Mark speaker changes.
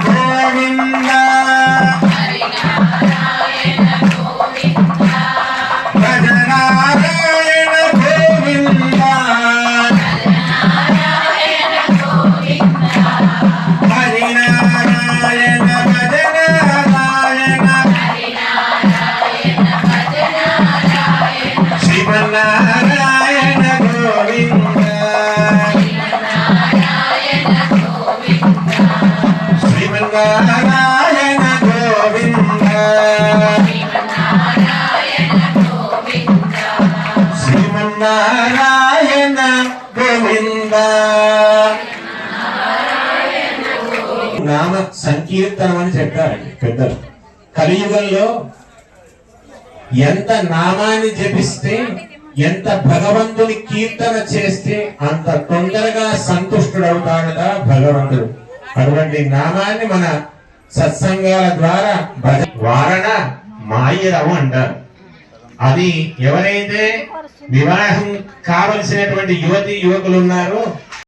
Speaker 1: గోవింద భజనారాయణ గోవింద హరినారాయణ భజనారాయణ శ్రీమన్నారాయణ గోవింద శ్రీమన్నారాయణ గోవింద శ్రీమన్నారాయణ గోవింద. నామ సంకీర్తనం అని చెప్పారండి పెద్దలు. కలియుగంలో ఎంత నామాన్ని జపిస్తే, ఎంత భగవంతుని కీర్తన చేస్తే అంత తొందరగా సంతుష్టుడవుతాడట భగవంతుడు. అటువంటి నామాన్ని మన సత్సంగాల ద్వారా వారణ మాయరవు అంటారు. అది ఎవరైతే వివాహం కావలసినటువంటి యువతి యువకులు ఉన్నారో